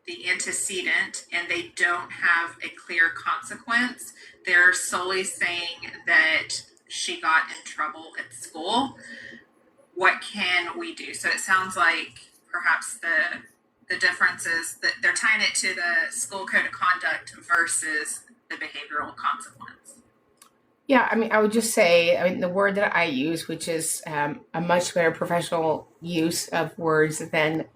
the antecedent and they don't have a clear consequence. They're solely saying that she got in trouble at school. What can we do? So it sounds like perhaps the difference is that they're tying it to the school code of conduct versus the behavioral consequence. Yeah, I would just say, the word that I use, which is a much better professional use of words than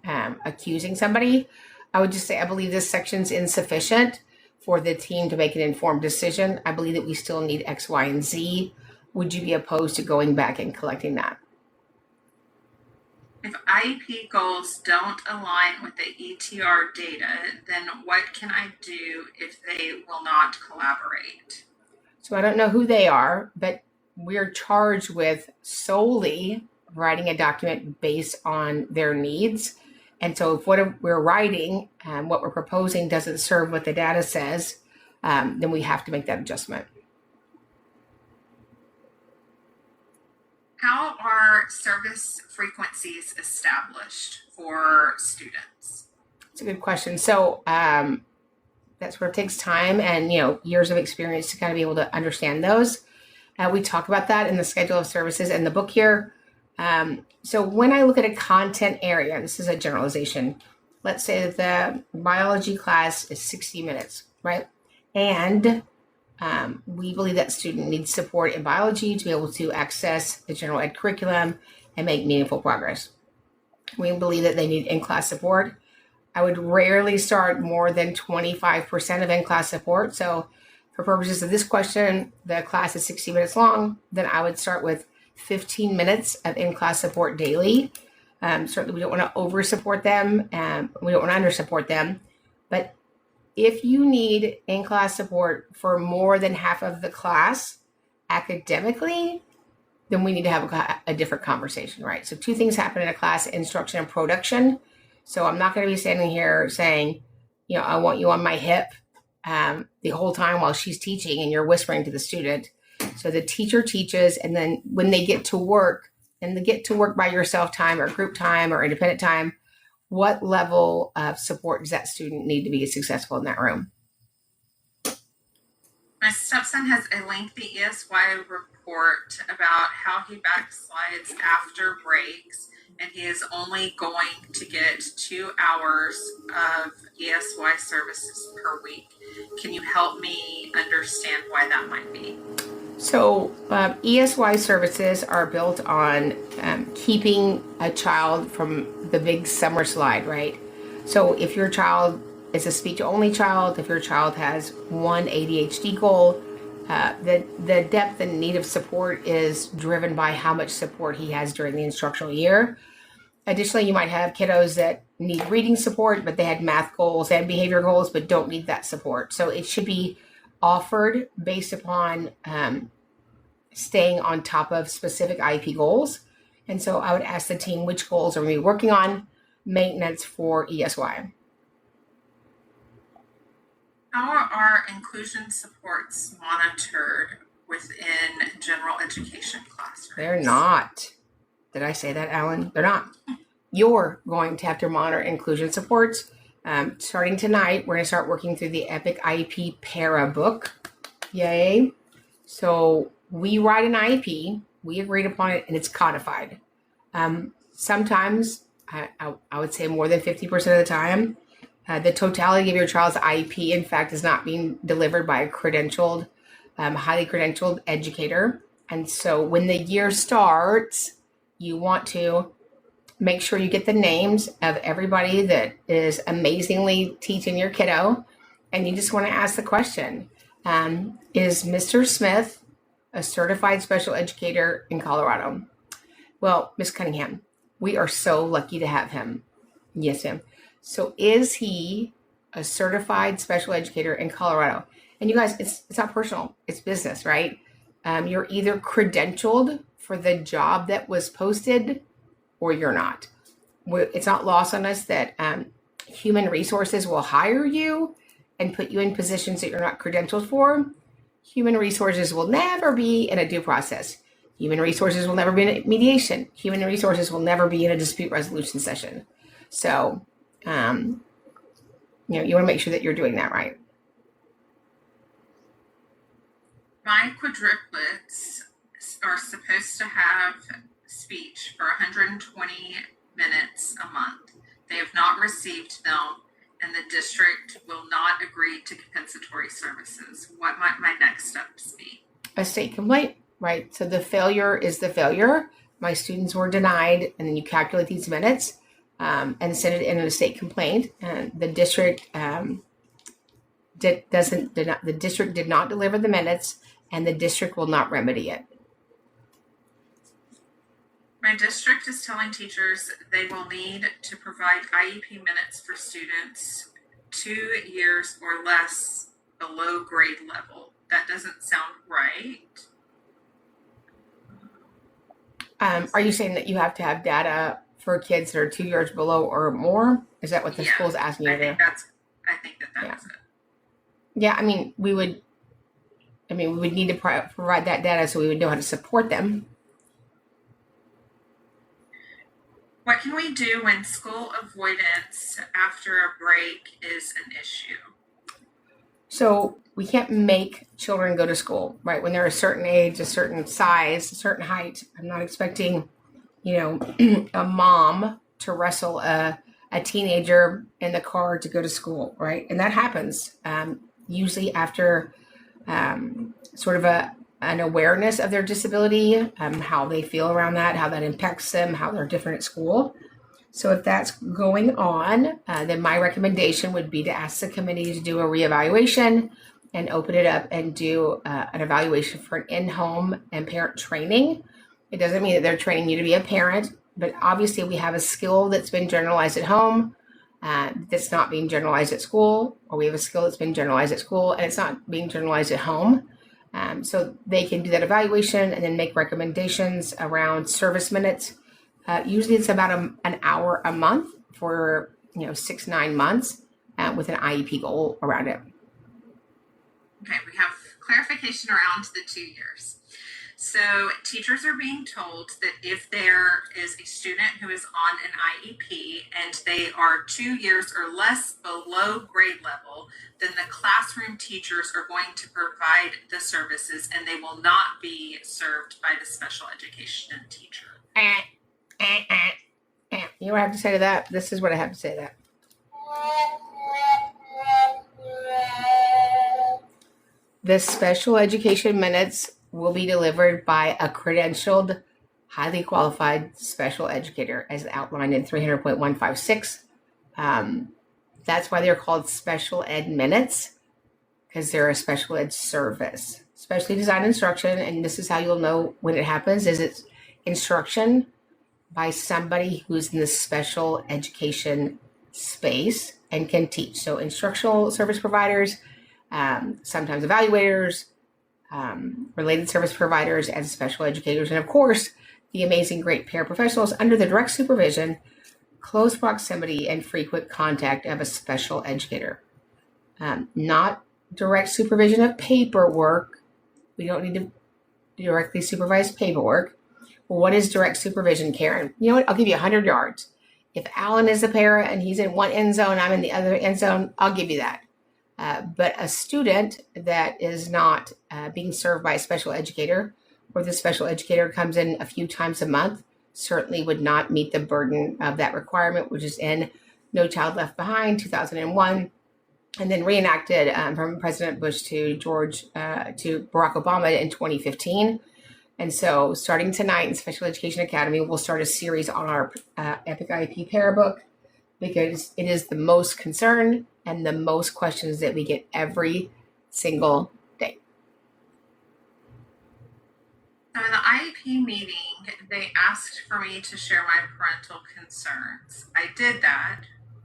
accusing somebody, I would just say I believe this section's insufficient for the team to make an informed decision. I believe that we still need X, Y, and Z. Would you be opposed to going back and collecting that? If IEP goals don't align with the ETR data, then what can I do if they will not collaborate? So I don't know who they are, but we're charged with solely writing a document based on their needs. And so if what we're writing and what we're proposing doesn't serve what the data says, then we have to make that adjustment. How are service frequencies established for students? It's a good question. So that's where it takes time and years of experience to kind of be able to understand those. We talk about that in the schedule of services in the book here. So when I look at a content area, this is a generalization. Let's say that the biology class is 60 minutes, right? And we believe that student needs support in biology to be able to access the general ed curriculum and make meaningful progress. We believe that they need in-class support. I would rarely start more than 25% of in-class support. So for purposes of this question, the class is 60 minutes long. Then I would start with 15 minutes of in-class support daily. Certainly we don't want to over-support them. We don't want to under-support them. But if you need in-class support for more than half of the class academically, then we need to have a different conversation, right? So two things happen in a class: instruction and production. So I'm not going to be standing here saying, I want you on my hip the whole time while she's teaching and you're whispering to the student. So the teacher teaches, and then when they get to work, and they get to work by yourself time or group time or independent time, what level of support does that student need to be successful in that room? My stepson has a lengthy ESY report about how he backslides after breaks, and he is only going to get 2 hours of ESY services per week. Can you help me understand why that might be? So ESY services are built on keeping a child from the big summer slide, right? So if your child is a speech-only child, if your child has one ADHD goal, the depth and need of support is driven by how much support he has during the instructional year. Additionally, you might have kiddos that need reading support, but they had math goals and behavior goals, but don't need that support. So it should be offered based upon staying on top of specific IEP goals. And so I would ask the team, which goals are we working on? Maintenance for ESY. How are inclusion supports monitored within general education classrooms? They're not. Did I say that, Alan? They're not. You're going to have to monitor inclusion supports. Starting tonight, we're going to start working through the EPIC IEP Para book. Yay. So we write an IEP, we agreed upon it, and it's codified. Sometimes, I would say more than 50% of the time, the totality of your child's IEP, in fact, is not being delivered by a credentialed, highly credentialed educator. And so when the year starts, you want to make sure you get the names of everybody that is amazingly teaching your kiddo. And you just want to ask the question, is Mr. Smith a certified special educator in Colorado? Well, Ms. Cunningham, we are so lucky to have him. Yes, ma'am. So is he a certified special educator in Colorado? And you guys, it's not personal, it's business, right? You're either credentialed for the job that was posted or you're not. It's not lost on us that human resources will hire you and put you in positions that you're not credentialed for. Human resources will never be in a due process. Human resources will never be in a mediation. Human resources will never be in a dispute resolution session. So, you want to make sure that you're doing that right. My quadruplets are supposed to have speech for 120 minutes a month. They have not received them, and the district will not agree to compensatory services. What might my next steps be? A state complaint, right? So the failure is the failure. My students were denied, and then you calculate these minutes and send it in a state complaint. And the district the district did not deliver the minutes, and the district will not remedy it. My district is telling teachers they will need to provide IEP minutes for students 2 years or less below grade level. That doesn't sound right. Are you saying that you have to have data for kids that are 2 years below or more? Is that what the school is asking you to do? I think that is it. Yeah, I mean, we would need to provide that data so we would know how to support them. What can we do when school avoidance after a break is an issue? So we can't make children go to school, right? When they're a certain age, a certain size, a certain height. I'm not expecting, a mom to wrestle a teenager in the car to go to school, right? And that happens usually after sort of an awareness of their disability, how they feel around that, how that impacts them, how they're different at school. So if that's going on, then my recommendation would be to ask the committee to do a reevaluation and open it up and do an evaluation for an in-home and parent training. It doesn't mean that they're training you to be a parent, but obviously we have a skill that's been generalized at home that's not being generalized at school, or we have a skill that's been generalized at school and it's not being generalized at home. So they can do that evaluation and then make recommendations around service minutes. Usually it's about an hour a month for 6-9 months with an IEP goal around it. Okay, we have clarification around the 2 years. So teachers are being told that if there is a student who is on an IEP and they are 2 years or less below grade level, then the classroom teachers are going to provide the services and they will not be served by the special education teacher. You know what I have to say to that? This is what I have to say to that. The special education minutes will be delivered by a credentialed, highly qualified special educator as outlined in 300.156. That's why they're called special ed minutes, because they're a special ed service. Specially designed instruction, and this is how you'll know when it happens, is it's instruction by somebody who's in the special education space and can teach. So instructional service providers, sometimes evaluators, related service providers, and special educators. And of course, the amazing, great paraprofessionals under the direct supervision, close proximity, and frequent contact of a special educator. Not direct supervision of paperwork. We don't need to directly supervise paperwork. Well, what is direct supervision, Karen? You know what? I'll give you 100 yards. If Alan is a para and he's in one end zone, I'm in the other end zone, I'll give you that. But a student that is not being served by a special educator, or the special educator comes in a few times a month, certainly would not meet the burden of that requirement, which is in No Child Left Behind, 2001, and then reenacted from President Bush to Barack Obama in 2015. And so starting tonight in Special Education Academy, we'll start a series on our Epic IEP Para book, because it is the most concern and the most questions that we get every single day. So in the IEP meeting, they asked for me to share my parental concerns. I did that.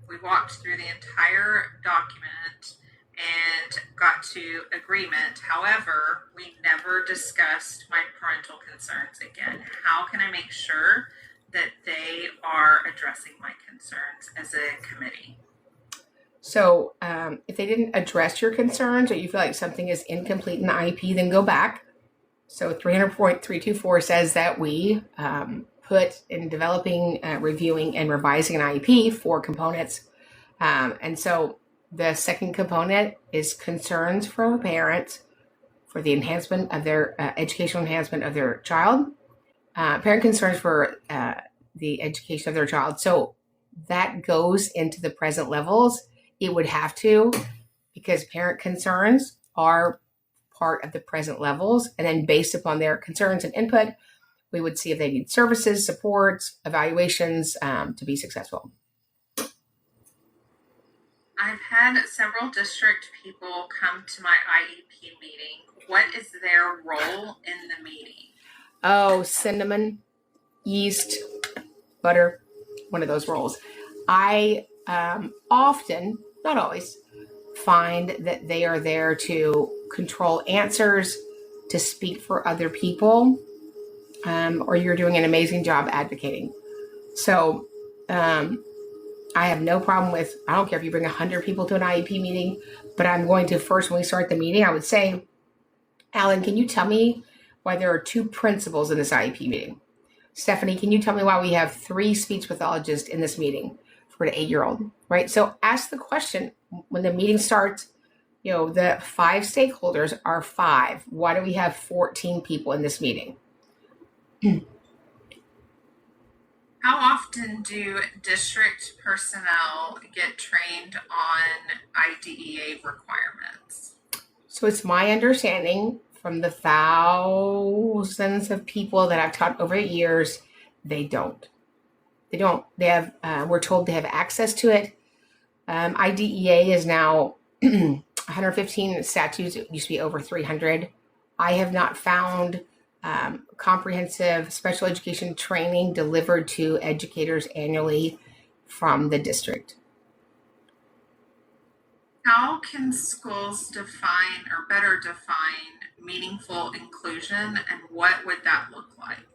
We walked through the entire document and got to agreement. However, we never discussed my parental concerns again. How can I make sure that they are addressing my concerns as a committee? So if they didn't address your concerns, or you feel like something is incomplete in the IEP, then go back. So 300.324 says that we put in developing, reviewing, and revising an IEP 4 components. And so the second component is concerns from a parent for the enhancement of their educational enhancement of their child. Parent concerns for the education of their child. So that goes into the present levels. It would have to, because parent concerns are part of the present levels. And then based upon their concerns and input, we would see if they need services, supports, evaluations to be successful. I've had several district people come to my IEP meeting. What is their role in the meeting? Oh, cinnamon, yeast, butter, one of those roles. I often, not always, find that they are there to control answers, to speak for other people, or you're doing an amazing job advocating. So I have no problem with, I don't care if you bring 100 people to an IEP meeting, but I'm going to first, when we start the meeting, I would say, Alan, can you tell me why there are 2 principals in this IEP meeting? Stephanie, can you tell me why we have 3 speech pathologists in this meeting for an 8-year-old, right? So ask the question when the meeting starts, the 5 stakeholders are 5. Why do we have 14 people in this meeting? How often do district personnel get trained on IDEA requirements? So it's my understanding from the thousands of people that I've taught over the years, they don't. They have, we're told they have access to it. IDEA is now 115 statutes. It used to be over 300. I have not found comprehensive special education training delivered to educators annually from the district. How can schools define or better define meaningful inclusion, and what would that look like?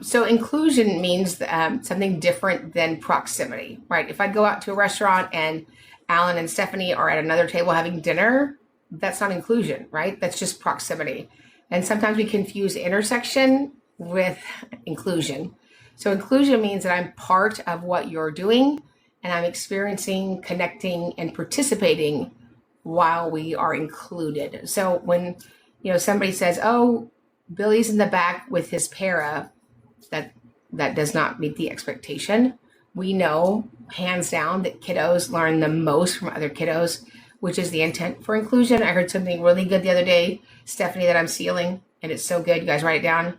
So inclusion means something different than proximity, right? If I go out to a restaurant and Alan and Stephanie are at another table having dinner, that's not inclusion, right? That's just proximity. And sometimes we confuse intersection with inclusion. So inclusion means that I'm part of what you're doing and I'm experiencing, connecting, and participating while we are included. So when, somebody says, oh, Billy's in the back with his para, that does not meet the expectation. We know, hands down, that kiddos learn the most from other kiddos, which is the intent for inclusion. I heard something really good the other day, Stephanie, that I'm stealing, and it's so good. You guys write it down.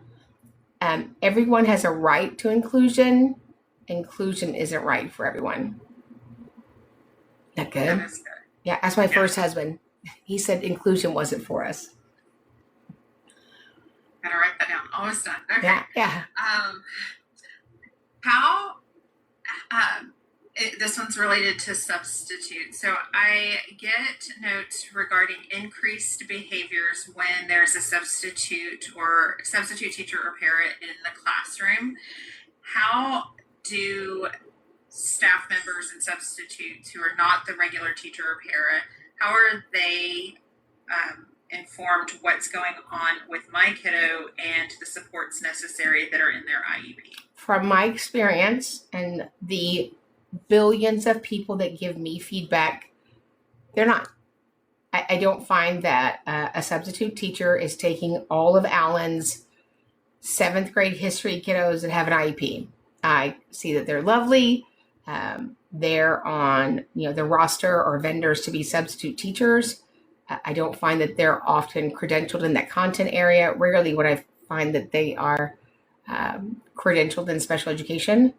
Everyone has a right to inclusion. Inclusion isn't right for everyone. That good? That is good. Yeah, ask my first husband. He said inclusion wasn't for us. Gotta write that down. Almost done. Okay. Yeah. This one's related to substitute. So I get notes regarding increased behaviors when there's a substitute teacher or parent in the classroom. How do staff members and substitutes who are not the regular teacher or parent, how are they informed what's going on with my kiddo and the supports necessary that are in their IEP? From my experience and the billions of people that give me feedback, they're not. I don't find that a substitute teacher is taking all of Alan's 7th grade history kiddos that have an IEP. I see that they're lovely. They're on, the roster or vendors to be substitute teachers. I don't find that they're often credentialed in that content area. Rarely would I find that they are credentialed in special education.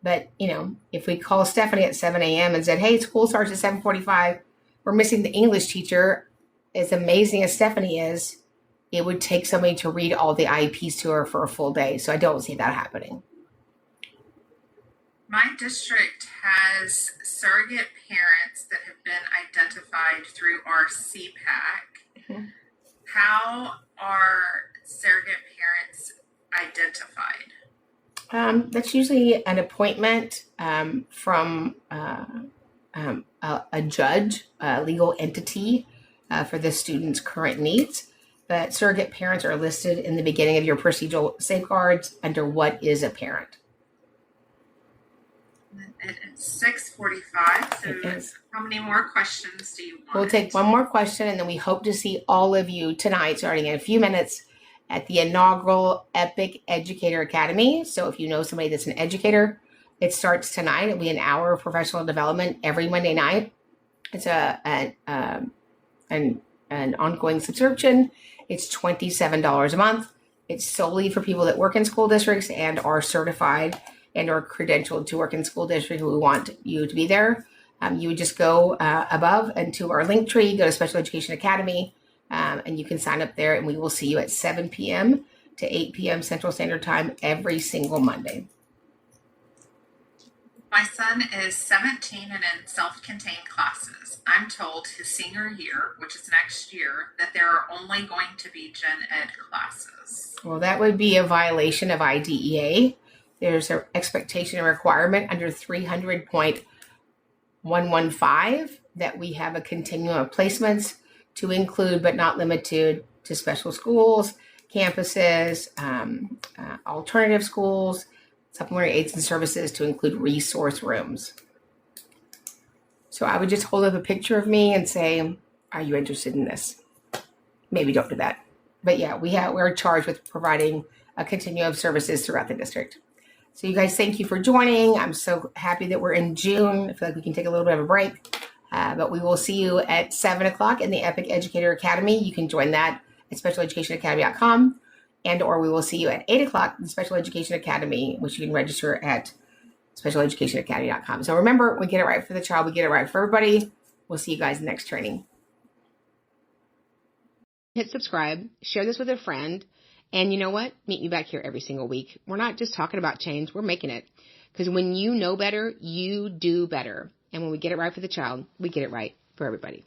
But, if we call Stephanie at 7 a.m. and said, hey, school starts at 7:45, we're missing the English teacher. As amazing as Stephanie is, it would take somebody to read all the IEPs to her for a full day. So I don't see that happening. My district has surrogate parents that have been identified through our CPAC. Mm-hmm. How are surrogate parents identified? That's usually an appointment from a judge, a legal entity for the student's current needs. But surrogate parents are listed in the beginning of your procedural safeguards under what is a parent. It's 6:45, so how many more questions do you want? We'll take one more question, and then we hope to see all of you tonight, starting in a few minutes, at the inaugural Epic Educator Academy. So if you know somebody that's an educator, it starts tonight. It'll be an hour of professional development every Monday night. It's an ongoing subscription. It's $27 a month. It's solely for people that work in school districts and are certified and are credentialed to work in school districts who want you to be there. You would just go above and to our link tree, go to Special Education Academy, and you can sign up there, and we will see you at 7 p.m. to 8 p.m. Central Standard Time every single Monday. My son is 17 and in self-contained classes. I'm told his senior year, which is next year, that there are only going to be gen ed classes. Well, that would be a violation of IDEA. There's an expectation and requirement under 300.115 that we have a continuum of placements to include but not limited to special schools, campuses, alternative schools, supplementary aids and services, to include resource rooms. So I would just hold up a picture of me and say, are you interested in this? Maybe don't do that. But yeah, we're charged with providing a continuum of services throughout the district. So you guys, thank you for joining. I'm so happy that we're in June. I feel like we can take a little bit of a break. But we will see you at 7 o'clock in the Epic Educator Academy. You can join that at specialeducationacademy.com. And or we will see you at 8 o'clock in the Special Education Academy, which you can register at specialeducationacademy.com. So remember, we get it right for the child. We get it right for everybody. We'll see you guys in the next training. Hit subscribe. Share this with a friend. And you know what? Meet me back here every single week. We're not just talking about change. We're making it. Because when you know better, you do better. And when we get it right for the child, we get it right for everybody.